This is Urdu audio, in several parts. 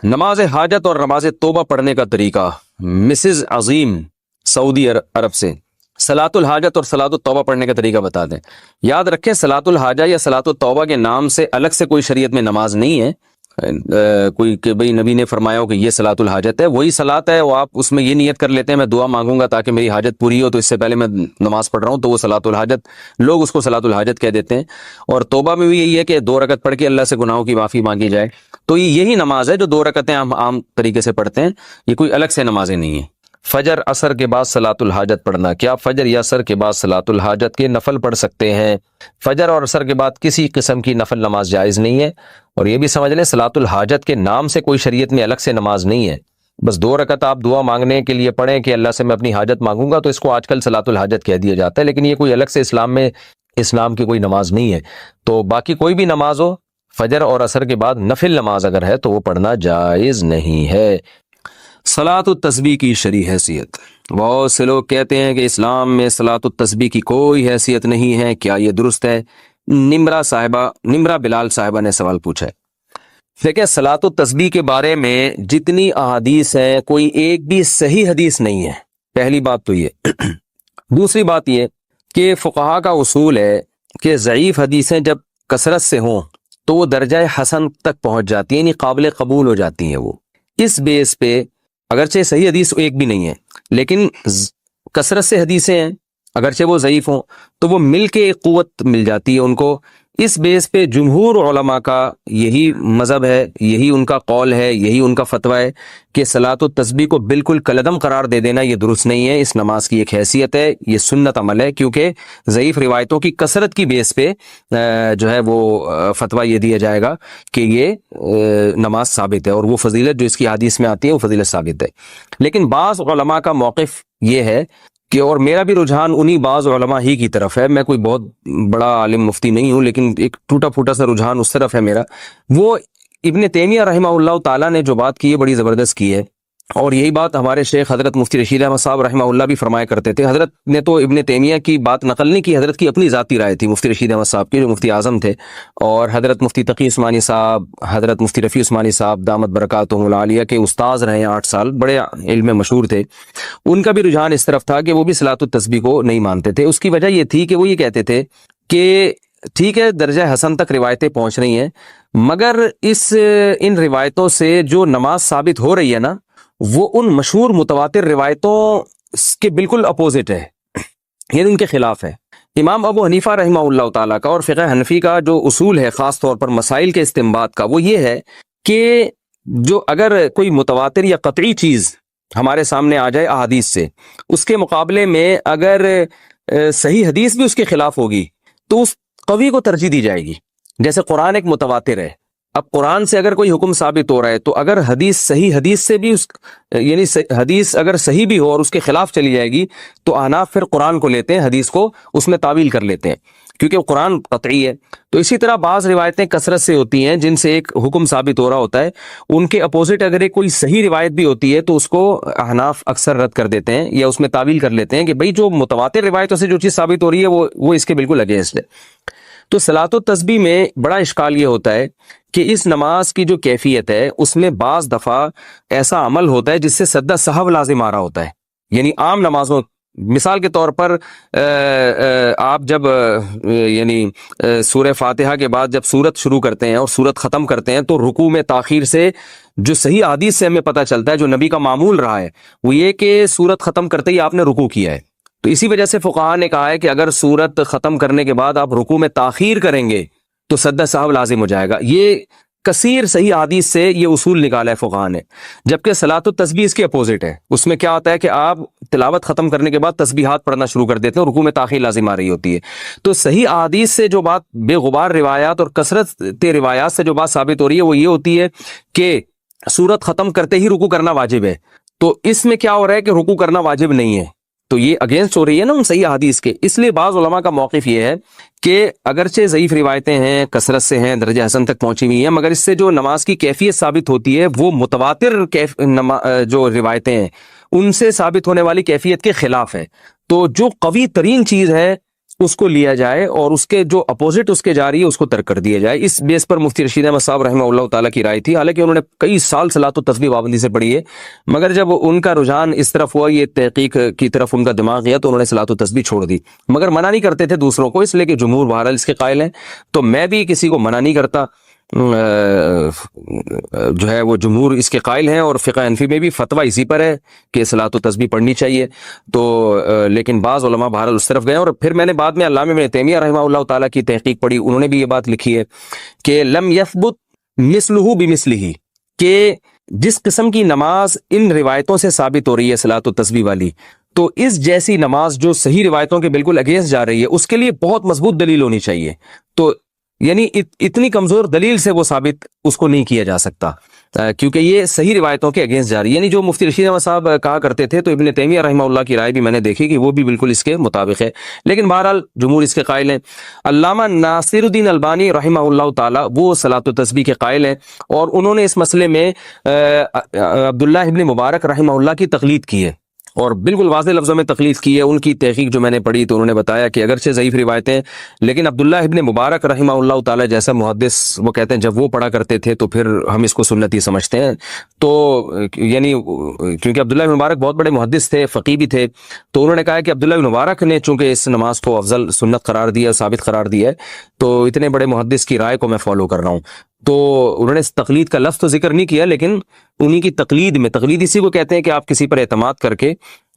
نماز حاجت اور نماز توبہ پڑھنے کا طریقہ۔ مسز عظیم سعودی عرب سے صلاۃ الحاجت اور صلاۃ التوبہ پڑھنے کا طریقہ بتا دیں۔ یاد رکھیں صلاۃ الحاجہ یا صلاۃ التوبہ کے نام سے الگ سے کوئی شریعت میں نماز نہیں ہے، کوئی کہ بھئی نبی نے فرمایا ہو کہ یہ صلاۃ الحاجت ہے، وہی صلاۃ ہے، وہ آپ اس میں یہ نیت کر لیتے ہیں میں دعا مانگوں گا تاکہ میری حاجت پوری ہو، تو اس سے پہلے میں نماز پڑھ رہا ہوں، تو وہ صلاۃ الحاجت، لوگ اس کو صلاۃ الحاجت کہہ دیتے ہیں۔ اور توبہ میں بھی یہی ہے کہ 2 رکعت پڑھ کے اللہ سے گناہوں کی معافی مانگی جائے، تو یہی نماز ہے جو 2 رکعتیں ہم عام طریقے سے پڑھتے ہیں، یہ کوئی الگ سے نمازیں نہیں ہیں۔ فجر عصر کے بعد صلاۃ الحاجت پڑھنا، کیا فجر یا عصر کے بعد صلاۃ الحاجت کے نفل پڑھ سکتے ہیں؟ فجر اور عصر کے بعد کسی قسم کی نفل نماز جائز نہیں ہے، اور یہ بھی سمجھ لیں صلاۃ الحاجت کے نام سے کوئی شریعت میں الگ سے نماز نہیں ہے۔ بس 2 رکعت آپ دعا مانگنے کے لیے پڑھیں کہ اللہ سے میں اپنی حاجت مانگوں گا، تو اس کو آج کل صلاۃ الحاجت کہہ دیا جاتا ہے، لیکن یہ کوئی الگ سے اسلام کی کوئی نماز نہیں ہے۔ تو باقی کوئی بھی نماز ہو، فجر اور عصر کے بعد نفل نماز اگر ہے تو وہ پڑھنا جائز نہیں ہے۔ صلاۃ التسبیح کی شرعی حیثیت۔ بہت سے لوگ کہتے ہیں کہ اسلام میں صلاۃ التسبیح کی کوئی حیثیت نہیں ہے، کیا یہ درست ہے؟ نمرہ بلال صاحبہ نے سوال پوچھا ہے۔ دیکھیں صلاۃ التسبیح کے بارے میں جتنی احادیث ہیں کوئی ایک بھی صحیح حدیث نہیں ہے، پہلی بات تو یہ۔ دوسری بات یہ کہ فقہا کا اصول ہے کہ ضعیف حدیثیں جب کثرت سے ہوں تو وہ درجہ حسن تک پہنچ جاتی ہیں، یعنی قابل قبول ہو جاتی ہیں۔ وہ اس بیس پہ اگرچہ صحیح حدیث ایک بھی نہیں ہے، لیکن کثرت سے حدیثیں ہیں، اگرچہ وہ ضعیف ہوں تو وہ مل کے ایک قوت مل جاتی ہے ان کو۔ اس بیس پہ جمہور علماء کا یہی مذہب ہے، یہی ان کا قول ہے، یہی ان کا فتویٰ ہے کہ صلاۃ التسبیح کو بالکل کالعدم قرار دے دینا یہ درست نہیں ہے۔ اس نماز کی ایک حیثیت ہے، یہ سنت عمل ہے، کیونکہ ضعیف روایتوں کی کثرت کی بیس پہ جو ہے وہ فتویٰ یہ دیا جائے گا کہ یہ نماز ثابت ہے، اور وہ فضیلت جو اس کی حدیث میں آتی ہے وہ فضیلت ثابت ہے۔ لیکن بعض علماء کا موقف یہ ہے کہ، اور میرا بھی رجحان انہی بعض علماء ہی کی طرف ہے، میں کوئی بہت بڑا عالم مفتی نہیں ہوں، لیکن ایک ٹوٹا پھوٹا سا رجحان اس طرف ہے میرا۔ وہ ابن تیمیہ رحمہ اللہ تعالیٰ نے جو بات کی ہے بڑی زبردست کی ہے، اور یہی بات ہمارے شیخ حضرت مفتی رشید احمد صاحب رحمہ اللہ بھی فرمایا کرتے تھے۔ حضرت نے تو ابن تیمیہ کی بات نقل نہیں کی، حضرت کی اپنی ذاتی رائے تھی مفتی رشید احمد صاحب کی جو مفتی اعظم تھے، اور حضرت مفتی تقی عثمانی صاحب، حضرت مفتی رفیع عثمانی صاحب دامت برکاتہم العالیہ کے استاذ رہے 8 سال، بڑے علم میں مشہور تھے۔ ان کا بھی رجحان اس طرف تھا کہ وہ بھی صلاۃ التسبیح کو نہیں مانتے تھے۔ اس کی وجہ یہ تھی کہ وہ یہ کہتے تھے کہ ٹھیک ہے درجہ حسن تک روایتیں پہنچ رہی ہیں، مگر ان روایتوں سے جو نماز ثابت ہو رہی ہے نا، وہ ان مشہور متواتر روایتوں کے بالکل اپوزٹ ہے، یعنی ان کے خلاف ہے۔ امام ابو حنیفہ رحمہ اللہ تعالیٰ کا اور فقہ حنفی کا جو اصول ہے خاص طور پر مسائل کے استنباط کا، وہ یہ ہے کہ جو اگر کوئی متواتر یا قطعی چیز ہمارے سامنے آ جائے احادیث سے، اس کے مقابلے میں اگر صحیح حدیث بھی اس کے خلاف ہوگی تو اس قوی کو ترجیح دی جائے گی۔ جیسے قرآن ایک متواتر ہے، اب قرآن سے اگر کوئی حکم ثابت ہو رہا ہے تو اگر حدیث صحیح حدیث سے بھی یعنی حدیث اگر صحیح بھی ہو اور اس کے خلاف چلی جائے گی تو احناف پھر قرآن کو لیتے ہیں، حدیث کو اس میں تعویل کر لیتے ہیں، کیونکہ قرآن قطعی ہے۔ تو اسی طرح بعض روایتیں کثرت سے ہوتی ہیں جن سے ایک حکم ثابت ہو رہا ہوتا ہے، ان کے اپوزٹ اگر ایک کوئی صحیح روایت بھی ہوتی ہے تو اس کو احناف اکثر رد کر دیتے ہیں یا اس میں تعویل کر لیتے ہیں کہ بھئی جو متواتر روایتوں سے جو چیز ثابت ہو رہی ہے وہ اس کے بالکل اگینسٹ ہے۔ تو صلاۃ التسبیح میں بڑا اشکال یہ ہوتا ہے کہ اس نماز کی جو کیفیت ہے اس میں بعض دفعہ ایسا عمل ہوتا ہے جس سے سجدہ سہو لازم آ رہا ہوتا ہے، یعنی عام نمازوں، مثال کے طور پر آپ جب یعنی سورہ فاتحہ کے بعد جب سورت شروع کرتے ہیں اور سورت ختم کرتے ہیں تو رکوع میں تاخیر سے جو صحیح حدیث سے ہمیں پتہ چلتا ہے، جو نبی کا معمول رہا ہے، وہ یہ کہ سورت ختم کرتے ہی آپ نے رکوع کیا ہے۔ تو اسی وجہ سے فقہا نے کہا ہے کہ اگر سورت ختم کرنے کے بعد آپ رکوع میں تاخیر کریں گے تو سجدہ سہو لازم ہو جائے گا۔ یہ کثیر صحیح حدیث سے یہ اصول نکالا ہے فقہا نے، جبکہ صلاۃ التسبیح اس کے اپوزٹ ہے۔ اس میں کیا ہوتا ہے کہ آپ تلاوت ختم کرنے کے بعد تسبیحات پڑھنا شروع کر دیتے ہیں، رکوع میں تاخیر لازم آ رہی ہوتی ہے۔ تو صحیح احادیث سے جو بات بے غبار روایات اور کثرت روایات سے جو بات ثابت ہو رہی ہے وہ یہ ہوتی ہے کہ سورت ختم کرتے ہی رکوع کرنا واجب ہے، تو اس میں کیا ہو رہا ہے کہ رکوع کرنا واجب نہیں ہے، تو یہ اگینسٹ ہو رہی ہے نا ان صحیح حدیث کے۔ اس لیے بعض علماء کا موقف یہ ہے کہ اگرچہ ضعیف روایتیں ہیں، کثرت سے ہیں، درجہ حسن تک پہنچی ہوئی ہیں، مگر اس سے جو نماز کی کیفیت ثابت ہوتی ہے وہ متواتر جو روایتیں ہیں ان سے ثابت ہونے والی کیفیت کے خلاف ہے۔ تو جو قوی ترین چیز ہے اس کو لیا جائے اور اس کے جو اپوزٹ اس کے جا رہی ہے اس کو ترک کر دیا جائے. اس بیس پر مفتی رشید احمد صاحب رحمہ اللہ تعالیٰ کی رائے تھی. حالانکہ انہوں نے کئی سال صلاۃ التسبیح پابندی سے پڑھی ہے، مگر جب ان کا رجحان اس طرف ہوا، یہ تحقیق کی طرف ان کا دماغ گیا، تو انہوں نے صلاۃ التسبیح چھوڑ دی. مگر منع نہیں کرتے تھے دوسروں کو، اس لیے کہ جمہور بہرحال اس کے قائل ہیں. تو میں بھی کسی کو منع نہیں کرتا، جو ہے وہ جمہور اس کے قائل ہیں، اور فقہ حنفی میں بھی فتویٰ اسی پر ہے کہ صلاۃ التسبیح پڑھنی چاہیے. تو لیکن بعض علماء بہرحال اس طرف گئے. اور پھر میں نے بعد میں علامہ ابن تیمیہ رحمہ اللہ تعالیٰ کی تحقیق پڑھی، انہوں نے بھی یہ بات لکھی ہے کہ لم یثبت مثلہ بمثلہ، کہ جس قسم کی نماز ان روایتوں سے ثابت ہو رہی ہے صلاۃ التسبیح والی، تو اس جیسی نماز جو صحیح روایتوں کے بالکل اگینسٹ جا رہی ہے، اس کے لیے بہت مضبوط دلیل ہونی چاہیے. تو یعنی اتنی کمزور دلیل سے وہ ثابت اس کو نہیں کیا جا سکتا، کیونکہ یہ صحیح روایتوں کے اگینسٹ جا رہی ہے. یعنی جو مفتی رشید احمد صاحب کہا کرتے تھے، تو ابن تیمیہ رحمہ اللہ کی رائے بھی میں نے دیکھی کہ وہ بھی بالکل اس کے مطابق ہے. لیکن بہرحال جمہور اس کے قائل ہیں. علامہ ناصر الدین البانی رحمہ اللہ تعالیٰ وہ صلاۃ التسبیح کے قائل ہیں، اور انہوں نے اس مسئلے میں عبداللہ ابن مبارک رحمہ اللہ کی تقلید کی ہے، اور بالکل واضح لفظوں میں تقلید کی ہے. ان کی تحقیق جو میں نے پڑھی تو انہوں نے بتایا کہ اگرچہ ضعیف روایتیں، لیکن عبداللہ ابن مبارک رحمہ اللہ تعالی جیسا محدث، وہ کہتے ہیں جب وہ پڑھا کرتے تھے تو پھر ہم اس کو سنتی سمجھتے ہیں. تو یعنی کیونکہ عبداللہ ابن مبارک بہت بڑے محدث تھے، فقیہ بھی تھے، تو انہوں نے کہا کہ عبداللہ ابن مبارک نے چونکہ اس نماز کو افضل سنت قرار دیا، ثابت قرار دیا ہے، تو اتنے بڑے محدث کی رائے کو میں فالو کر رہا ہوں. تو انہوں نے اس تقلید کا لفظ تو ذکر نہیں کیا، لیکن انہی کی تقلید میں، تقلید اسی کو کہتے ہیں کہ آپ کسی پر اعتماد کر کے،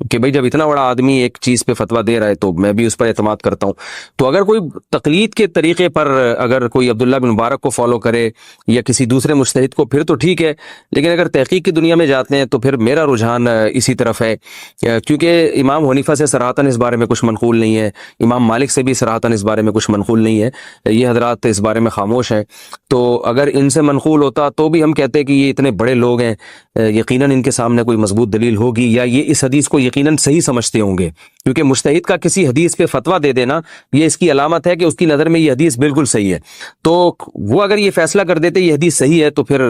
کہ بھئی جب اتنا بڑا آدمی ایک چیز پہ فتویٰ دے رہا ہے تو میں بھی اس پر اعتماد کرتا ہوں. تو اگر کوئی تقلید کے طریقے پر اگر کوئی عبداللہ بن مبارک کو فالو کرے یا کسی دوسرے مجتہد کو، پھر تو ٹھیک ہے. لیکن اگر تحقیق کی دنیا میں جاتے ہیں تو پھر میرا رجحان اسی طرف ہے، کیونکہ امام حنیفہ سے صراحتاً اس بارے میں کچھ منقول نہیں ہے، امام مالک سے بھی صراحتاً اس بارے میں کچھ منقول نہیں ہے، یہ حضرات اس بارے میں خاموش ہیں. تو اگر ان سے منقول ہوتا تو بھی ہم کہتے کہ یہ اتنے بڑے لوگ ہیں، یقیناً ان کے سامنے کوئی مضبوط دلیل ہوگی، یا یہ اس حدیث کو یقیناً صحیح سمجھتے ہوں گے. کیونکہ مجتہد کا کسی حدیث پہ فتویٰ دے دینا، یہ اس کی علامت ہے کہ اس کی نظر میں یہ حدیث بالکل صحیح ہے. تو وہ اگر یہ فیصلہ کر دیتے یہ حدیث صحیح ہے، تو پھر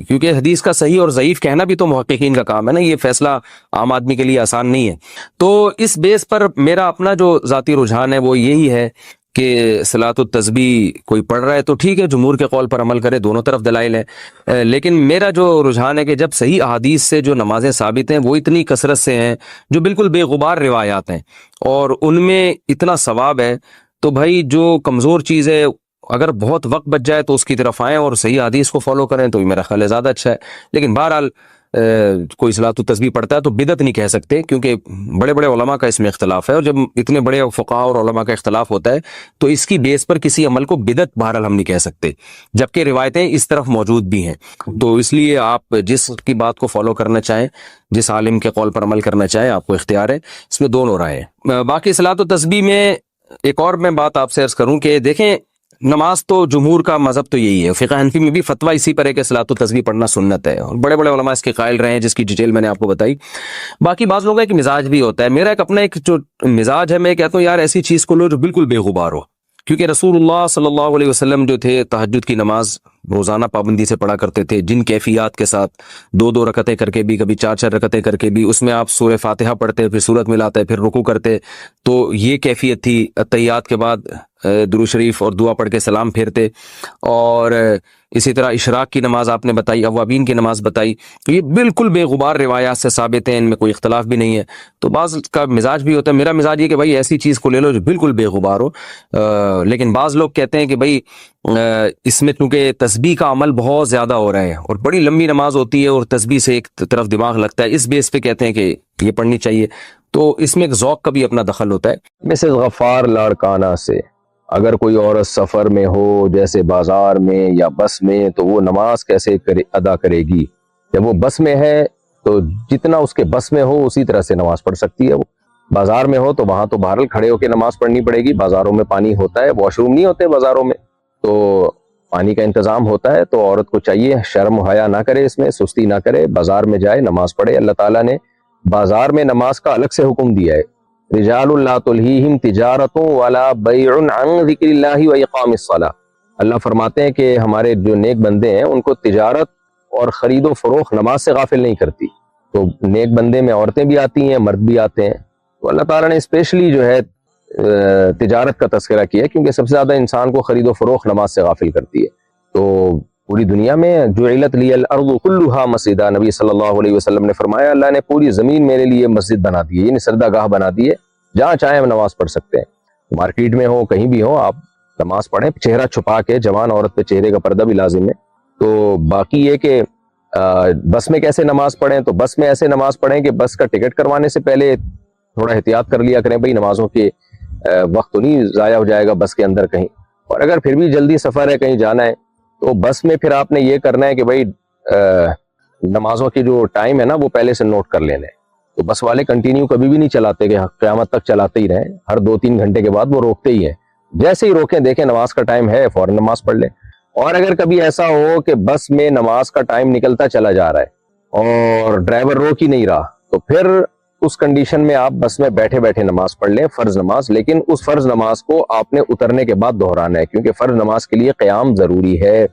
کیونکہ حدیث کا صحیح اور ضعیف کہنا بھی تو محققین کا کام ہے نا، یہ فیصلہ عام آدمی کے لیے آسان نہیں ہے. تو اس بیس پر میرا اپنا جو ذاتی رجحان ہے وہ یہی ہے کہ صلاۃ التسبیح کوئی پڑھ رہا ہے تو ٹھیک ہے، جمہور کے قول پر عمل کرے، دونوں طرف دلائل ہیں. لیکن میرا جو رجحان ہے کہ جب صحیح احادیث سے جو نمازیں ثابت ہیں وہ اتنی کثرت سے ہیں، جو بالکل بے غبار روایات ہیں، اور ان میں اتنا ثواب ہے، تو بھائی جو کمزور چیز ہے اگر بہت وقت بچ جائے تو اس کی طرف آئیں اور صحیح حدیث کو فالو کریں، تو میرا خیال ہے زیادہ اچھا ہے. لیکن بہرحال کوئی صلاۃ التسبیح پڑھتا ہے تو بدعت نہیں کہہ سکتے، کیونکہ بڑے بڑے علماء کا اس میں اختلاف ہے، اور جب اتنے بڑے فقہاء اور علماء کا اختلاف ہوتا ہے تو اس کی بیس پر کسی عمل کو بدعت بہرحال ہم نہیں کہہ سکتے، جبکہ روایتیں اس طرف موجود بھی ہیں. تو اس لیے آپ جس کی بات کو فالو کرنا چاہیں، جس عالم کے قول پر عمل کرنا چاہیں، آپ کو اختیار ہے. اس میں دونوں رائے ہیں. باقی صلاۃ التسبیح میں ایک اور میں بات آپ سے عرض کروں کہ دیکھیں، نماز تو جمہور کا مذہب تو یہی ہے، فقہ حنفی میں بھی فتویٰ اسی پر ہے کہ صلاۃ التسبیح پڑھنا سنت ہے، اور بڑے بڑے علماء اس کے قائل رہے ہیں، جس کی ڈیٹیل میں نے آپ کو بتائی. باقی بعض لوگوں کا ایک مزاج بھی ہوتا ہے، میرا ایک اپنا ایک جو مزاج ہے، میں کہتا ہوں یار ایسی چیز کو لو جو بالکل بے غبار ہو. کیونکہ رسول اللہ صلی اللہ علیہ وسلم جو تھے تہجد کی نماز روزانہ پابندی سے پڑھا کرتے تھے، جن کیفیات کے ساتھ، 2 رکعتیں کر کے بھی، کبھی 4 رکعتیں کر کے بھی، اس میں آپ سورہ فاتحہ پڑھتے، پھر سورت ملاتے، پھر رکوع کرتے. تو یہ کیفیت تھی. تحیات کے بعد درود شریف اور دعا پڑھ کے سلام پھیرتے. اور اسی طرح اشراق کی نماز آپ نے بتائی، اوابین کی نماز بتائی. تو یہ بالکل بے غبار روایات سے ثابت ہیں، ان میں کوئی اختلاف بھی نہیں ہے. تو بعض کا مزاج بھی ہوتا ہے، میرا مزاج یہ کہ بھائی ایسی چیز کو لے لو جو بالکل بے غبار ہو. لیکن بعض لوگ کہتے ہیں کہ بھائی اس میں چونکہ تسبیح کا عمل بہت زیادہ ہو رہا ہے، اور بڑی لمبی نماز ہوتی ہے، اور تسبیح سے ایک طرف دماغ لگتا ہے، اس بیس پہ کہتے ہیں کہ یہ پڑھنی چاہیے. تو اس میں ایک ذوق کا بھی اپنا دخل ہوتا ہے. مسز غفار لاڑکانہ سے، اگر کوئی عورت سفر میں ہو، جیسے بازار میں یا بس میں، تو وہ نماز کیسے ادا کرے گی؟ جب وہ بس میں ہے تو جتنا اس کے بس میں ہو اسی طرح سے نماز پڑھ سکتی ہے. وہ بازار میں ہو تو وہاں تو بہرحال کھڑے ہو کے نماز پڑھنی پڑے گی. بازاروں میں پانی ہوتا ہے، واش روم نہیں ہوتے بازاروں میں، تو پانی کا انتظام ہوتا ہے. تو عورت کو چاہیے شرم و حیا نہ کرے، اس میں سستی نہ کرے، بازار میں جائے نماز پڑھے. اللہ تعالیٰ نے بازار میں نماز کا الگ سے حکم دیا ہے. رجال لا تلہیہم تجارت ولا بیع عن ذکر اللہ و اقام الصلاۃ. اللہ فرماتے ہیں کہ ہمارے جو نیک بندے ہیں ان کو تجارت اور خرید و فروخت نماز سے غافل نہیں کرتی. تو نیک بندے میں عورتیں بھی آتی ہیں، مرد بھی آتے ہیں. تو اللہ تعالیٰ نے اسپیشلی جو ہے تجارت کا تذکرہ کیا کیونکہ سب سے زیادہ انسان کو خرید و فروخت نماز سے غافل کرتی ہے. تو پوری دنیا میں جعلت لی الارض کلھا مسجدا، نبی صلی اللہ علیہ وسلم نے فرمایا اللہ نے پوری زمین میرے لیے مسجد بنا دی ہے، یعنی سجدہ گاہ بنا دی ہے، جہاں چاہیں ہم نماز پڑھ سکتے ہیں. مارکیٹ میں ہو کہیں بھی ہو آپ نماز پڑھیں چہرہ چھپا کے، جوان عورت پہ چہرے کا پردہ بھی لازم ہے. تو باقی یہ کہ بس میں کیسے نماز پڑھیں، تو بس میں ایسے نماز پڑھیں کہ بس کا ٹکٹ کروانے سے پہلے تھوڑا احتیاط کر لیا کریں بھائی نمازوں کے وقت تو نہیں ضائع ہو جائے گا بس کے اندر کہیں. اور اگر پھر بھی جلدی سفر ہے کہیں جانا ہے تو بس میں پھر آپ نے یہ کرنا ہے کہ بھائی نمازوں کے جو ٹائم ہے نا وہ پہلے سے نوٹ کر لینے. تو بس والے کنٹینیو کبھی بھی نہیں چلاتے کہ قیامت تک چلاتے ہی رہیں، ہر 2-3 گھنٹے کے بعد وہ روکتے ہی ہیں. جیسے ہی روکیں دیکھیں نماز کا ٹائم ہے فوراً نماز پڑھ لیں. اور اگر کبھی ایسا ہو کہ بس میں نماز کا ٹائم نکلتا چلا جا رہا ہے اور ڈرائیور روک ہی نہیں رہا تو پھر اس کنڈیشن میں آپ بس میں بیٹھے بیٹھے نماز پڑھ لیں، فرض نماز. لیکن اس فرض نماز کو آپ نے اترنے کے بعد دہرانا ہے کیونکہ فرض نماز کے لیے قیام ضروری ہے.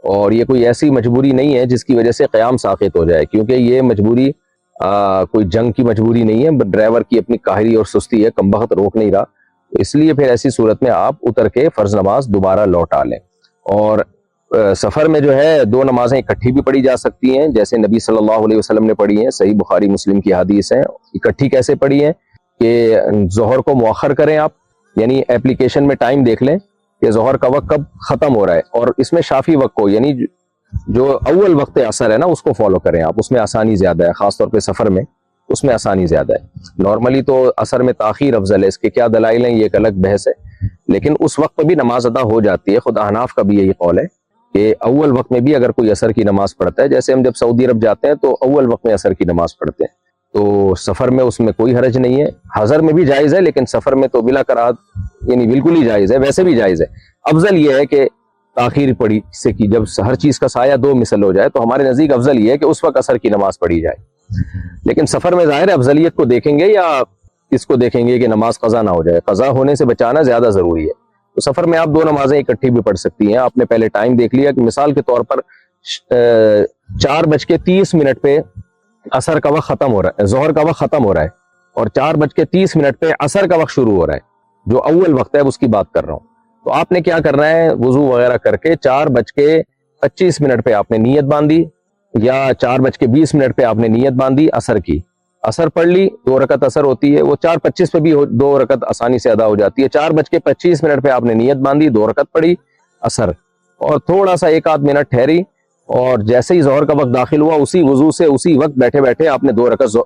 اور یہ کوئی ایسی مجبوری نہیں ہے جس کی وجہ سے قیام ساقط ہو جائے، کیونکہ یہ مجبوری کوئی جنگ کی مجبوری نہیں ہے، ڈرائیور کی اپنی کاہلی اور سستی ہے، کم بخت روک نہیں رہا. اس لیے پھر ایسی صورت میں آپ اتر کے فرض نماز دوبارہ لوٹا لیں. اور سفر میں جو ہے 2 نمازیں اکٹھی بھی پڑھی جا سکتی ہیں جیسے نبی صلی اللہ علیہ وسلم نے پڑھی ہیں، صحیح بخاری مسلم کی حدیث ہیں. اکٹھی کیسے پڑھی ہیں کہ ظہر کو مؤخر کریں آپ، یعنی اپلیکیشن میں ٹائم دیکھ لیں کہ ظہر کا وقت کب ختم ہو رہا ہے، اور اس میں شافی وقت کو یعنی جو اول وقت عصر ہے نا اس کو فالو کریں آپ، اس میں آسانی زیادہ ہے، خاص طور پہ سفر میں اس میں آسانی زیادہ ہے. نارملی تو عصر میں تاخیر افضل ہے، اس کے کیا دلائل ہیں یہ ایک الگ بحث ہے، لیکن اس وقت بھی نماز ادا ہو جاتی ہے. خود احناف کا بھی یہی قول ہے کہ اول وقت میں بھی اگر کوئی عصر کی نماز پڑھتا ہے، جیسے ہم جب سعودی عرب جاتے ہیں تو اول وقت میں عصر کی نماز پڑھتے ہیں، تو سفر میں اس میں کوئی حرج نہیں ہے. حضر میں بھی جائز ہے لیکن سفر میں تو بلا کراہت یعنی بالکل ہی جائز ہے، ویسے بھی جائز ہے. افضل یہ ہے کہ تاخیر پڑھی سے کی، جب ہر چیز کا سایہ 2 مثل ہو جائے تو ہمارے نزدیک افضل یہ ہے کہ اس وقت عصر کی نماز پڑھی جائے. لیکن سفر میں ظاہر ہے افضلیت کو دیکھیں گے یا اس کو دیکھیں گے کہ نماز قضا نہ ہو جائے، قضا ہونے سے بچانا زیادہ ضروری ہے. تو سفر میں آپ 2 نمازیں اکٹھی بھی پڑھ سکتی ہیں. آپ نے پہلے ٹائم دیکھ لیا کہ مثال کے طور پر 4:30 پہ عصر کا وقت ختم ہو رہا ہے، ظہر کا وقت ختم ہو رہا ہے، اور 4:30 پہ عصر کا وقت شروع ہو رہا ہے، جو اول وقت ہے اس کی بات کر رہا ہوں. تو آپ نے کیا کرنا ہے، وضو وغیرہ کر کے 4:25 پہ آپ نے نیت باندھی، یا 4:20 پہ آپ نے نیت باندھی عصر کی، عصر پڑھ لی، 2 رکعت عصر ہوتی ہے، وہ 4:25 پہ بھی 2 رکعت آسانی سے ادا ہو جاتی ہے. 4:25 پہ آپ نے نیت باندھی، 2 رکعت پڑھی عصر، اور تھوڑا سا 1-8 منٹ ٹھہری، اور جیسے ہی ظہر کا وقت داخل ہوا اسی وضو سے اسی وقت بیٹھے بیٹھے آپ نے 2 رکعت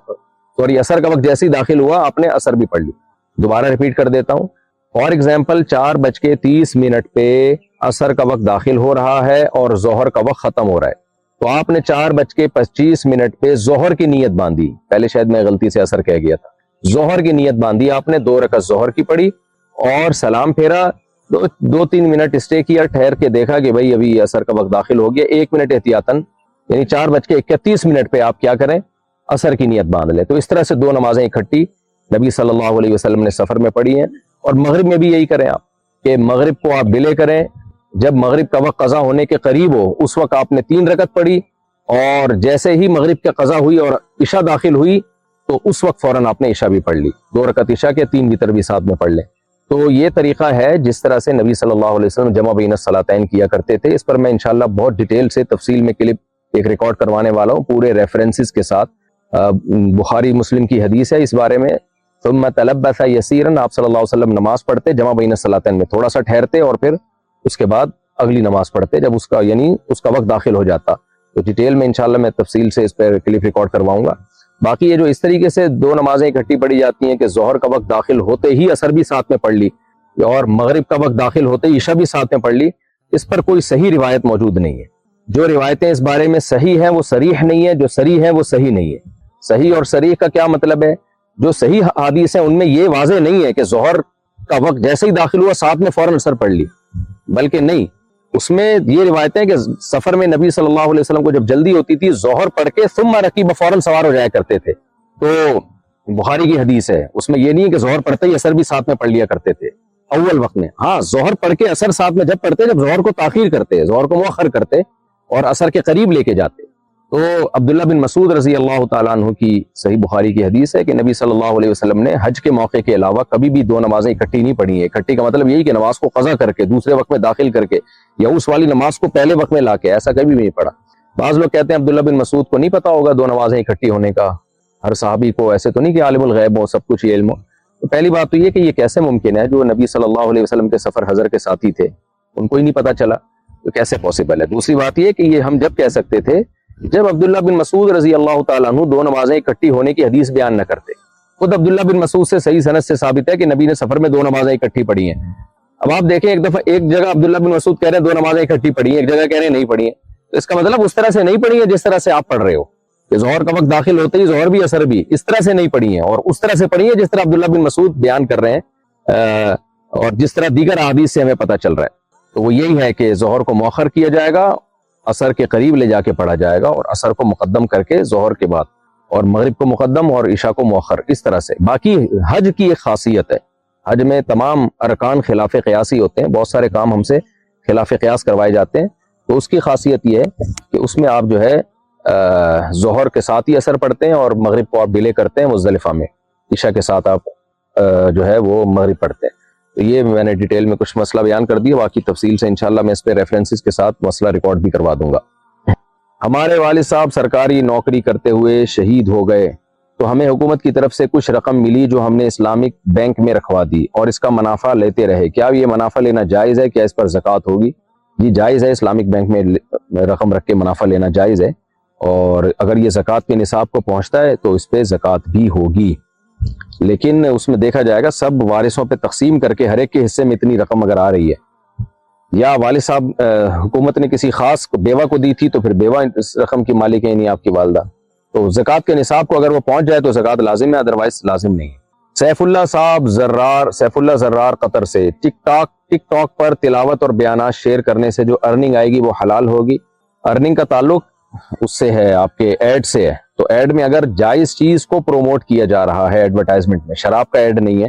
عصر کا وقت جیسے ہی داخل ہوا آپ نے عصر بھی پڑھ لی. دوبارہ ریپیٹ کر دیتا ہوں. فار ایگزامپل 4:30 پہ عصر کا وقت داخل ہو رہا ہے اور ظہر کا وقت ختم ہو رہا ہے، تو آپ نے 4:25 پہ ظہر کی نیت باندھی. پہلے شاید میں غلطی سے عصر کہہ گیا تھا، ظہر کی نیت باندھی آپ نے، 2 رکعت ظہر کی پڑھی اور سلام پھیرا، 2-3 منٹ اسٹے کیا، ٹھہر کے دیکھا کہ بھائی ابھی عصر کا وقت داخل ہو گیا، 1 منٹ احتیاطاً، یعنی 4:31 پہ آپ کیا کریں، عصر کی نیت باندھ لیں. تو اس طرح سے 2 نمازیں اکٹھی نبی صلی اللہ علیہ وسلم نے سفر میں پڑھی ہیں. اور مغرب میں بھی یہی کریں آپ کہ مغرب کو آپ ڈیلے کریں، جب مغرب کا وقت قضا ہونے کے قریب ہو اس وقت آپ نے 3 رکعت پڑھی، اور جیسے ہی مغرب کا قضا ہوئی اور عشاء داخل ہوئی تو اس وقت فوراً آپ نے عشاء بھی پڑھ لی، 2 رکعت عشاء کے، 3 وتر بھی ساتھ میں پڑھ لیں. تو یہ طریقہ ہے جس طرح سے نبی صلی اللہ علیہ وسلم جمع بین الصلاتین کیا کرتے تھے. اس پر میں انشاءاللہ بہت ڈیٹیل سے تفصیل میں کلپ ایک ریکارڈ کروانے والا ہوں پورے ریفرنسز کے ساتھ. بخاری مسلم کی حدیث ہے اس بارے میں. ثم تلبث یسیرا، آپ صلی اللہ علیہ وسلم نماز پڑھتے جمع بین الصلاتین میں، تھوڑا سا ٹھہرتے اور پھر اس کے بعد اگلی نماز پڑھتے جب اس کا یعنی اس کا وقت داخل ہو جاتا. تو ڈیٹیل میں انشاءاللہ میں تفصیل سے اس پر کلپ ریکارڈ کرواؤں گا. باقی یہ جو اس طریقے سے 2 نمازیں اکٹھی پڑھی جاتی ہیں کہ ظہر کا وقت داخل ہوتے ہی عصر بھی ساتھ میں پڑھ لی اور مغرب کا وقت داخل ہوتے ہی عشاء بھی ساتھ میں پڑھ لی، اس پر کوئی صحیح روایت موجود نہیں ہے. جو روایتیں اس بارے میں صحیح ہیں وہ صریح نہیں ہے، جو صریح ہیں وہ صحیح نہیں ہے. صحیح اور صریح کا کیا مطلب ہے؟ جو صحیح حدیث ہیں ان میں یہ واضح نہیں ہے کہ ظہر کا وقت جیسے ہی داخل ہوا ساتھ میں فوراً عصر پڑھ لی، بلکہ نہیں، اس میں یہ روایتیں کہ سفر میں نبی صلی اللہ علیہ وسلم کو جب جلدی ہوتی تھی ظہر پڑھ کے ثم رکیب فوراً سوار ہو جایا کرتے تھے. تو بخاری کی حدیث ہے، اس میں یہ نہیں ہے کہ ظہر پڑھتے ہی عصر بھی ساتھ میں پڑھ لیا کرتے تھے اول وقت میں. ہاں ظہر پڑھ کے عصر ساتھ میں جب پڑھتے، جب ظہر کو تاخیر کرتے، ظہر کو مؤخر کرتے اور عصر کے قریب لے کے جاتے. تو عبداللہ بن مسعود رضی اللہ تعالیٰ عنہ کی صحیح بخاری کی حدیث ہے کہ نبی صلی اللہ علیہ وسلم نے حج کے موقع کے علاوہ کبھی بھی دو نمازیں اکٹھی نہیں پڑھی ہیں. اکٹھی کا مطلب یہی کہ نماز کو قضا کر کے دوسرے وقت میں داخل کر کے یا اس والی نماز کو پہلے وقت میں لا کے, ایسا کبھی بھی نہیں پڑھا. بعض لوگ کہتے ہیں عبداللہ بن مسعود کو نہیں پتا ہوگا دو نمازیں اکٹھی ہونے کا, ہر صحابی کو ایسے تو نہیں کہ عالم الغیب ہو, سب کچھ یہ علم ہو. تو پہلی بات تو یہ کہ یہ کیسے ممکن ہے, جو نبی صلی اللہ علیہ وسلم کے سفر حضر کے ساتھی تھے ان کو ہی نہیں پتا چلا, تو کیسے پاسبل ہے. دوسری بات یہ کہ یہ ہم جب کہہ سکتے تھے جب عبداللہ بن مسعود رضی اللہ تعالیٰ عنہ دو نمازیں اکٹھی ہونے کی حدیث بیان نہ کرتے. خود عبداللہ بن مسعود سے صحیح سند سے ثابت ہے کہ نبی نے سفر میں دو نمازیں اکٹھی پڑھی ہیں. اب آپ دیکھیں ایک دفعہ ایک جگہ عبداللہ بن مسعود کہہ رہے ہیں دو نمازیں اکٹھی پڑھی ہیں, ایک جگہ کہہ رہے ہیں نہیں پڑھی ہیں. تو اس کا مطلب اس طرح سے نہیں پڑھی ہے جس طرح سے آپ پڑھ رہے ہو کہ ظہر کا وقت داخل ہوتے ہی ظہر بھی اثر بھی, اس طرح سے نہیں پڑھی ہیں, اور اس طرح سے پڑھی ہے جس طرح عبداللہ بن مسعود بیان کر رہے ہیں اور جس طرح دیگر احادیث سے ہمیں پتہ چل رہا ہے. تو وہ یہی ہے کہ ظہر کو مؤخر کیا جائے گا, عصر کے قریب لے جا کے پڑھا جائے گا, اور عصر کو مقدم کر کے ظہر کے بعد, اور مغرب کو مقدم اور عشاء کو مؤخر, اس طرح سے. باقی حج کی ایک خاصیت ہے, حج میں تمام ارکان خلاف قیاسی ہوتے ہیں, بہت سارے کام ہم سے خلاف قیاس کروائے جاتے ہیں. تو اس کی خاصیت یہ ہے کہ اس میں آپ جو ہے ظہر کے ساتھ ہی عصر پڑھتے ہیں اور مغرب کو آپ ڈیلے کرتے ہیں مزدلفہ میں, عشاء کے ساتھ آپ جو ہے وہ مغرب پڑھتے ہیں. تو یہ میں نے ڈیٹیل میں کچھ مسئلہ بیان کر دیا, باقی تفصیل سے انشاءاللہ میں اس پہ ریفرنسز کے ساتھ مسئلہ ریکارڈ بھی کروا دوں گا. ہمارے والد صاحب سرکاری نوکری کرتے ہوئے شہید ہو گئے تو ہمیں حکومت کی طرف سے کچھ رقم ملی جو ہم نے اسلامک بینک میں رکھوا دی اور اس کا منافع لیتے رہے, کیا یہ منافع لینا جائز ہے, کیا اس پر زکوٰۃ ہوگی؟ جی جائز ہے, اسلامک بینک میں رقم رکھ کے منافع لینا جائز ہے, اور اگر یہ زکوٰۃ کے نصاب کو پہنچتا ہے تو اس پہ زکوٰۃ بھی ہوگی, لیکن اس میں دیکھا جائے گا سب وارثوں پہ تقسیم کر کے ہر ایک کے حصے میں اتنی رقم اگر آ رہی ہے, یا والد صاحب حکومت نے کسی خاص بیوہ کو دی تھی تو پھر بیوہ اس رقم کی مالک ہے, نہیں آپ کی والدہ, تو زکوٰۃ کے نصاب کو اگر وہ پہنچ جائے تو زکوٰۃ لازم ہے, ادروائز لازم نہیں ہے. سیف اللہ صاحب سیف اللہ زرار قطر سے, ٹک ٹاک پر تلاوت اور بیانات شیئر کرنے سے جو ارننگ آئے گی وہ حلال ہوگی؟ ارننگ کا تعلق اس سے ہے, آپ کے ایڈ سے ہے. تو ایڈ میں اگر جائز چیز کو پروموٹ کیا جا رہا ہے ایڈورٹائزمنٹ میں, شراب کا ایڈ نہیں ہے,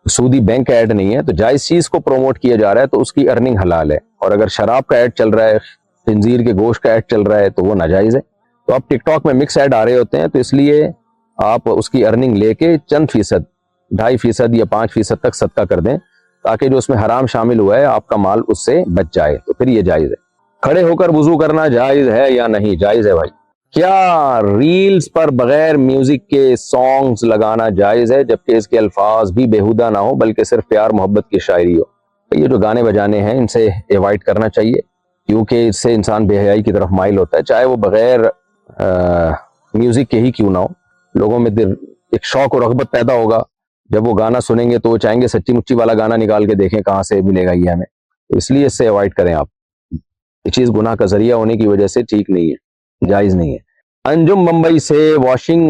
سودی بینک کا ایڈ نہیں ہے, تو جائز چیز کو پروموٹ کیا جا رہا ہے تو اس کی ارننگ حلال ہے. اور اگر شراب کا ایڈ چل رہا ہے, خنزیر کے گوشت کا ایڈ چل رہا ہے تو وہ ناجائز ہے. تو اب ٹک ٹاک میں مکس ایڈ آ رہے ہوتے ہیں, تو اس لیے آپ اس کی ارننگ لے کے چند فیصد 2.5% یا 5% تک صدقہ کر دیں, تاکہ جو اس میں حرام شامل ہوا ہے آپ کا مال اس سے بچ جائے, تو پھر یہ جائز ہے. کھڑے ہو کر وضو کرنا جائز ہے یا نہیں؟ جائز ہے بھائی. کیا ریلز پر بغیر میوزک کے سانگز لگانا جائز ہے جبکہ اس کے الفاظ بھی بیہودہ نہ ہو بلکہ صرف پیار محبت کی شاعری ہو؟ یہ جو گانے بجانے ہیں ان سے ایوائڈ کرنا چاہیے, کیونکہ اس سے انسان بے حیائی کی طرف مائل ہوتا ہے, چاہے وہ بغیر میوزک کے ہی کیوں نہ ہو. لوگوں میں ایک شوق اور رغبت پیدا ہوگا, جب وہ گانا سنیں گے تو وہ چاہیں گے سچی مچی والا گانا نکال کے دیکھیں کہاں سے ملے گا یہ ہمیں. اس لیے اس سے ایوائڈ کریں آپ, یہ چیز گناہ کا ذریعہ ہونے کی وجہ سے ٹھیک نہیں ہے, جائز نہیں ہے. انجم بمبئی سے, واشنگ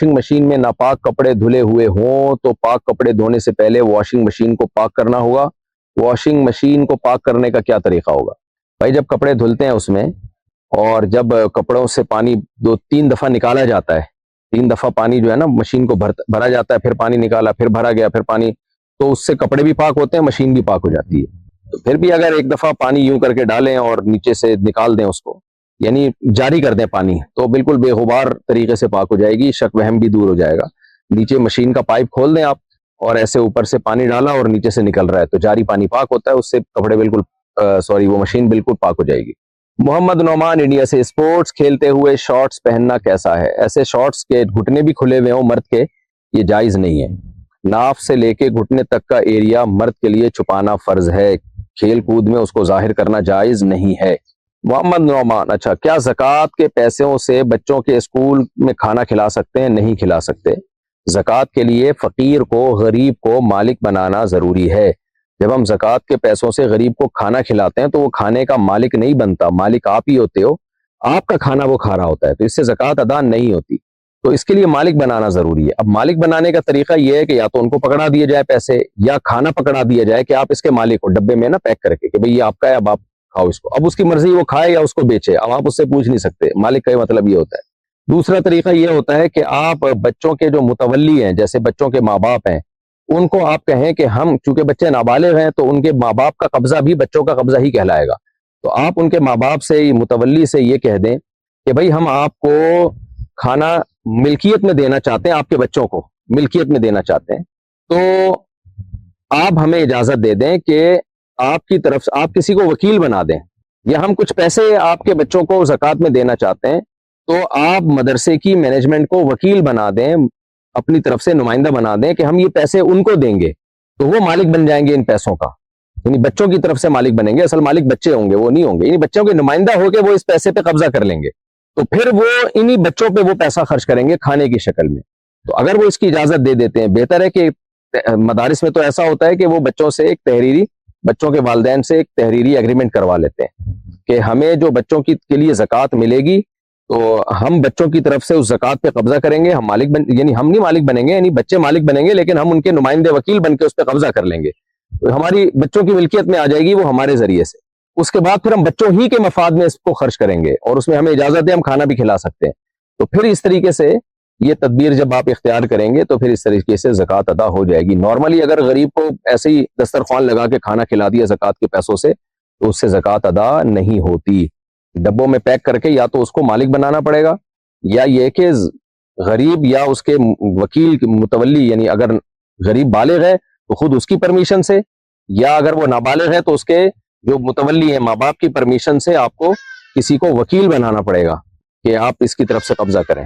مشین میں ناپاک کپڑے دھلے ہوئے ہوں تو پاک کپڑے دھونے سے پہلے واشنگ مشین کو پاک کرنا ہوگا. واشنگ مشین کو پاک کرنے کا کیا طریقہ ہوگا؟ بھائی جب کپڑے دھلتے ہیں اس میں, اور جب کپڑوں سے پانی 2-3 دفعہ نکالا جاتا ہے, 3 دفعہ پانی جو ہے نا مشین کو بھرا جاتا ہے, پھر پانی نکالا, پھر بھرا گیا, پھر پانی, تو اس سے کپڑے بھی پاک ہوتے ہیں, مشین بھی پاک ہو جاتی ہے. تو پھر بھی اگر ایک دفعہ پانی یوں کر کے ڈالیں اور نیچے سے نکال دیں اس کو, یعنی جاری کر دیں پانی, تو بالکل بے غبار طریقے سے پاک ہو جائے گی, شک وہم بھی دور ہو جائے گا. نیچے مشین کا پائپ کھول دیں آپ, اور ایسے اوپر سے پانی ڈالا اور نیچے سے نکل رہا ہے, تو جاری پانی پاک ہوتا ہے, اس سے کپڑے بالکل وہ مشین بالکل پاک ہو جائے گی. محمد نعمان انڈیا سے, اسپورٹس کھیلتے ہوئے شارٹس پہننا کیسا ہے؟ ایسے شارٹس کے گھٹنے بھی کھلے ہوئے ہوں مرد کے, یہ جائز نہیں ہے. ناف سے لے کے گھٹنے تک کا ایریا مرد کے لیے چھپانا فرض ہے, کھیل کود میں اس کو ظاہر کرنا جائز نہیں ہے. محمد نعمان, اچھا کیا زکوٰۃ کے پیسوں سے بچوں کے اسکول میں کھانا کھلا سکتے ہیں؟ نہیں کھلا سکتے. زکوٰۃ کے لیے فقیر کو, غریب کو مالک بنانا ضروری ہے. جب ہم زکوٰۃ کے پیسوں سے غریب کو کھانا کھلاتے ہیں تو وہ کھانے کا مالک نہیں بنتا, مالک آپ ہی ہوتے ہو, آپ کا کھانا وہ کھا رہا ہوتا ہے, تو اس سے زکوٰۃ ادا نہیں ہوتی. تو اس کے لیے مالک بنانا ضروری ہے. اب مالک بنانے کا طریقہ یہ ہے کہ یا تو ان کو پکڑا دیے جائے پیسے, یا کھانا پکڑا دیا جائے کہ آپ اس کے مالک ہو, ڈبے میں نا پیک کر کے کہ بھئی یہ آپ کا ہے, اب آپ کھاؤ اس کو. اب اس کی مرضی وہ کھائے یا اس کو بیچے, اب آپ اس سے پوچھ نہیں سکتے, مالک کا مطلب یہ ہوتا ہے. دوسرا طریقہ یہ ہوتا ہے کہ آپ بچوں کے جو متولی ہیں, جیسے بچوں کے ماں باپ ہیں, ان کو آپ کہیں کہ ہم, چونکہ بچے نابالغ ہیں تو ان کے ماں باپ کا قبضہ بھی بچوں کا قبضہ ہی کہلائے گا, تو آپ ان کے ماں باپ سے, متولی سے یہ کہہ دیں کہ بھائی ہم آپ کو کھانا ملکیت میں دینا چاہتے ہیں، آپ کے بچوں کو ملکیت میں دینا چاہتے ہیں، تو آپ ہمیں اجازت دے دیں کہ آپ کی طرف سے آپ کسی کو وکیل بنا دیں، یا ہم کچھ پیسے آپ کے بچوں کو زکوٰۃ میں دینا چاہتے ہیں، تو آپ مدرسے کی مینجمنٹ کو وکیل بنا دیں، اپنی طرف سے نمائندہ بنا دیں کہ ہم یہ پیسے ان کو دیں گے، تو وہ مالک بن جائیں گے ان پیسوں کا، یعنی بچوں کی طرف سے مالک بنیں گے، اصل مالک بچے ہوں گے، وہ نہیں ہوں گے، یعنی بچوں کے نمائندہ ہو کے وہ اس پیسے پہ قبضہ کر لیں گے، تو پھر وہ انہی بچوں پہ وہ پیسہ خرچ کریں گے کھانے کی شکل میں۔ تو اگر وہ اس کی اجازت دے دیتے ہیں، بہتر ہے کہ مدارس میں تو ایسا ہوتا ہے کہ وہ بچوں سے بچوں کے والدین سے ایک تحریری ایگریمنٹ کروا لیتے ہیں کہ ہمیں جو بچوں کے لیے زکوٰۃ ملے گی، تو ہم بچوں کی طرف سے اس زکوٰۃ پہ قبضہ کریں گے، ہم یعنی ہم نہیں مالک بنیں گے، یعنی بچے مالک بنیں گے، لیکن ہم ان کے نمائندے وکیل بن کے اس پہ قبضہ کر لیں گے، تو ہماری بچوں کی ملکیت میں آ جائے گی وہ ہمارے ذریعے سے، اس کے بعد پھر ہم بچوں ہی کے مفاد میں اس کو خرچ کریں گے، اور اس میں ہمیں اجازت ہے ہم کھانا بھی کھلا سکتے ہیں۔ تو پھر اس طریقے سے یہ تدبیر جب آپ اختیار کریں گے تو پھر اس طریقے سے زکوٰۃ ادا ہو جائے گی۔ نارملی اگر غریب کو ایسے ہی دسترخوان لگا کے کھانا کھلا دیا زکوٰۃ کے پیسوں سے، تو اس سے زکوٰۃ ادا نہیں ہوتی۔ ڈبوں میں پیک کر کے یا تو اس کو مالک بنانا پڑے گا، یا یہ کہ غریب یا اس کے وکیل متولی، یعنی اگر غریب بالغ ہے تو خود اس کی پرمیشن سے، یا اگر وہ نابالغ ہے تو اس کے جو متولی ہیں ماں باپ کی پرمیشن سے آپ کو کسی کو وکیل بنانا پڑے گا کہ آپ اس کی طرف سے قبضہ کریں۔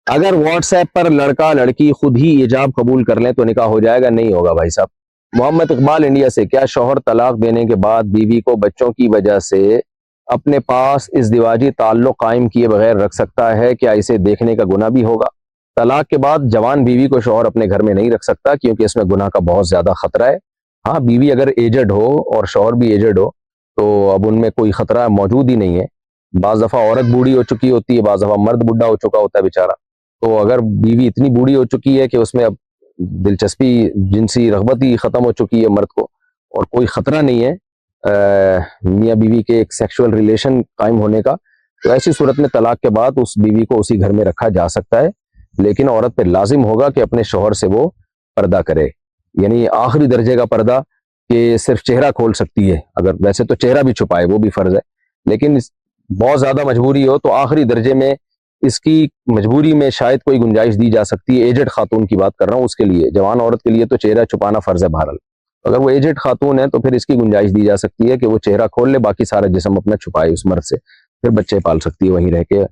اگر واٹس ایپ پر لڑکا لڑکی خود ہی ایجاب قبول کر لیں تو نکاح ہو جائے گا؟ نہیں ہوگا بھائی صاحب۔ محمد اقبال انڈیا سے، کیا شوہر طلاق دینے کے بعد بیوی کو بچوں کی وجہ سے اپنے پاس ازدواجی تعلق قائم کیے بغیر رکھ سکتا ہے؟ کیا اسے دیکھنے کا گناہ بھی ہوگا؟ طلاق کے بعد جوان بیوی کو شوہر اپنے گھر میں نہیں رکھ سکتا، کیونکہ اس میں گناہ کا بہت زیادہ خطرہ ہے۔ ہاں، بیوی اگر ایجڈ ہو اور شوہر بھی ایجڈ ہو تو اب ان میں کوئی خطرہ موجود ہی نہیں ہے۔ بعض دفعہ عورت بوڑھی ہو چکی ہوتی ہے، بعض دفعہ مرد بڈھا ہو چکا ہوتا ہے بیچارہ، تو اگر بیوی اتنی بوڑھی ہو چکی ہے کہ اس میں اب دلچسپی جنسی رغبت ہی ختم ہو چکی ہے مرد کو، اور کوئی خطرہ نہیں ہے میاں بیوی کے ایک سیکشول ریلیشن قائم ہونے کا، تو ایسی صورت میں طلاق کے بعد اس بیوی کو اسی گھر میں رکھا جا سکتا ہے، لیکن عورت پہ لازم ہوگا کہ اپنے شوہر سے وہ پردہ کرے، یعنی آخری درجے کا پردہ کہ صرف چہرہ کھول سکتی ہے، اگر ویسے تو چہرہ بھی چھپائے وہ بھی فرض ہے، لیکن بہت زیادہ مجبوری ہو تو آخری درجے میں اس کی مجبوری میں شاید کوئی گنجائش دی جا سکتی ہے۔ ایجڈ خاتون کی بات کر رہا ہوں، اس کے لیے، جوان عورت کے لیے تو چہرہ چھپانا فرض ہے بہرحال، اگر وہ ایجڈ خاتون ہے تو پھر اس کی گنجائش دی جا سکتی ہے کہ وہ چہرہ کھول لے، باقی سارا جسم اپنا چھپائے اس مرد سے، پھر بچے پال سکتی ہے وہیں رہ کے۔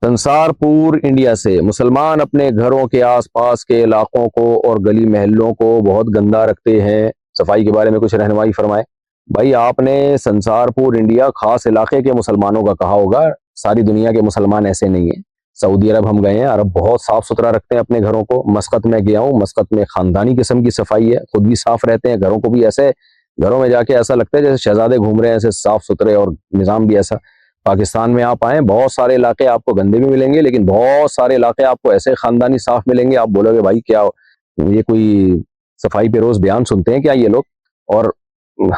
سنسار پور انڈیا سے، مسلمان اپنے گھروں کے آس پاس کے علاقوں کو اور گلی محلوں کو بہت گندا رکھتے ہیں، صفائی کے بارے میں کچھ رہنمائی فرمائے۔ بھائی آپ نے سنسار پور انڈیا خاص علاقے کے مسلمانوں کا کہا ہوگا، ساری دنیا کے مسلمان ایسے نہیں ہیں۔ سعودی عرب ہم گئے ہیں، عرب بہت صاف ستھرا رکھتے ہیں اپنے گھروں کو۔ مسقط میں گیا ہوں، مسقط میں خاندانی قسم کی صفائی ہے، خود بھی صاف رہتے ہیں، گھروں کو بھی ایسے، گھروں میں جا کے ایسا لگتا ہے جیسے شہزادے گھوم رہے ہیں، ایسے صاف ستھرے، اور نظام بھی ایسا۔ پاکستان میں آپ آئیں، بہت سارے علاقے آپ کو گندے بھی ملیں گے، لیکن بہت سارے علاقے آپ کو ایسے خاندانی صاف ملیں گے، آپ بولو گے بھائی کیا یہ کوئی صفائی پہ روز بیان سنتے ہیں کیا یہ لوگ؟ اور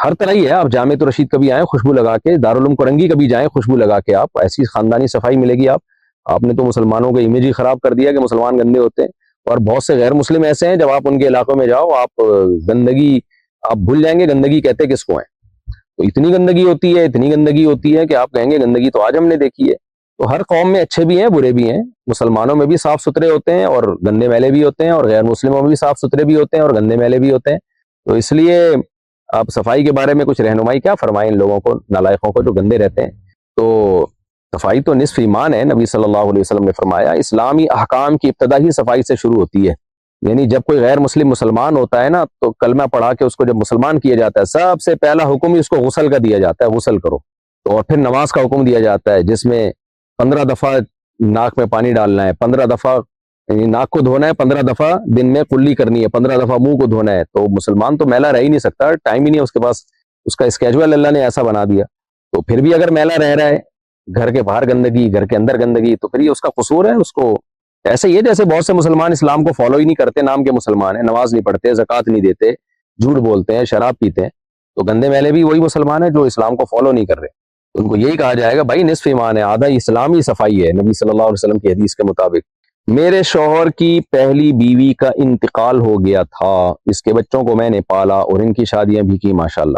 ہر طرح ہی ہے، آپ جامع رشید کبھی آئیں خوشبو لگا کے، دارالعلوم کرنگی کبھی جائیں خوشبو لگا کے، آپ ایسی خاندانی صفائی ملے گی۔ آپ نے تو مسلمانوں کا امیج ہی خراب کر دیا کہ مسلمان گندے ہوتے ہیں، اور بہت سے غیر مسلم ایسے ہیں جب آپ ان کے علاقوں میں جاؤ آپ گندگی آپ بھول جائیں گے گندگی کہتے کس کو ہیں۔ تو اتنی گندگی ہوتی ہے کہ آپ کہیں گے گندگی تو آج ہم نے دیکھی ہے۔ تو ہر قوم میں اچھے بھی ہیں برے بھی ہیں، مسلمانوں میں بھی صاف ستھرے ہوتے ہیں اور گندے میلے بھی ہوتے ہیں، اور غیر مسلموں میں بھی صاف ستھرے بھی ہوتے ہیں اور گندے میلے بھی ہوتے ہیں۔ تو اس لیے آپ صفائی کے بارے میں کچھ رہنمائی کیا فرمائیں ان لوگوں کو، نالائقوں کو جو گندے رہتے ہیں۔ تو صفائی تو نصف ایمان ہے، نبی صلی اللہ علیہ وسلم نے فرمایا اسلامی احکام کی ابتدا ہی صفائی سے شروع ہوتی ہے، یعنی جب کوئی غیر مسلم مسلمان ہوتا ہے نا تو کلمہ پڑھا کے اس کو جب مسلمان کیا جاتا ہے، سب سے پہلا حکم ہی اس کو غسل کا دیا جاتا ہے، غسل کرو، تو اور پھر نماز کا حکم دیا جاتا ہے جس میں 15 دفعہ ناک میں پانی ڈالنا ہے، 15 دفعہ یعنی ناک کو دھونا ہے، 15 دفعہ دن میں کلی کرنی ہے، 15 دفعہ منہ کو دھونا ہے۔ تو مسلمان تو میلا رہ ہی نہیں سکتا، ٹائم ہی نہیں ہے اس کے پاس، اس کا اسکیجول اللہ نے ایسا بنا دیا۔ تو پھر بھی اگر میلا رہ رہا ہے، گھر کے باہر گندگی گھر کے اندر گندگی، تو پھر یہ اس کا قصور ہے۔ اس کو ایسے ہی ہے جیسے بہت سے مسلمان اسلام کو فالو ہی نہیں کرتے، نام کے مسلمان ہیں، نماز نہیں پڑھتے، زکوٰۃ نہیں دیتے، جھوٹ بولتے ہیں، شراب پیتے ہیں، تو گندے میلے بھی وہی مسلمان ہیں جو اسلام کو فالو نہیں کر رہے۔ ان کو یہی کہا جائے گا بھائی نصف ایمان ہے، آدھا اسلامی صفائی ہے نبی صلی اللہ علیہ وسلم کی حدیث کے مطابق۔ میرے شوہر کی پہلی بیوی کا انتقال ہو گیا تھا، اس کے بچوں کو میں نے پالا اور ان کی شادیاں بھی کی ماشاءاللہ۔